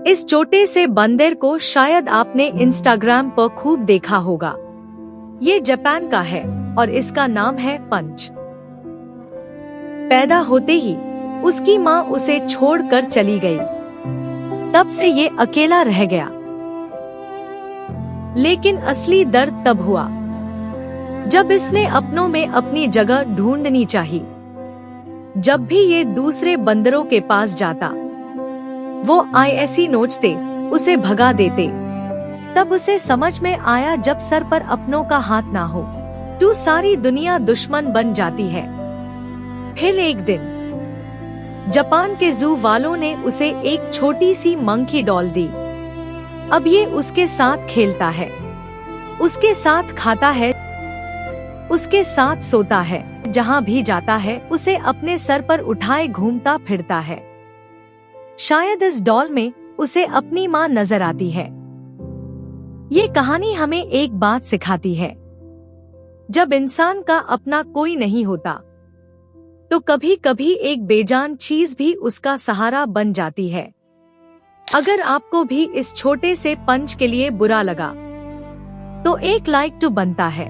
इस छोटे से बंदर को शायद आपने इंस्टाग्राम पर खूब देखा होगा। ये जापान का है और इसका नाम है पंच। पैदा होते ही उसकी माँ उसे छोड़कर चली गई। तब से ये अकेला रह गया। लेकिन असली दर्द तब हुआ जब इसने अपनों में अपनी जगह ढूंढनी चाहिए। जब भी ये दूसरे बंदरों के पास जाता, वो ऐसी नोचते, उसे भगा देते। तब उसे समझ में आया जब सर पर अपनों का हाथ ना हो तो सारी दुनिया दुश्मन बन जाती है। फिर एक दिन जापान के जू वालों ने उसे एक छोटी सी मंकी डॉल दी। अब ये उसके साथ खेलता है, उसके साथ खाता है, उसके साथ सोता है। जहाँ भी जाता है उसे अपने सर पर उठाए घूमता फिरता है। शायद इस डॉल में उसे अपनी माँ नजर आती है। ये कहानी हमें एक बात सिखाती है, जब इंसान का अपना कोई नहीं होता तो कभी कभी एक बेजान चीज भी उसका सहारा बन जाती है। अगर आपको भी इस छोटे से पंच के लिए बुरा लगा तो एक लाइक तो बनता है।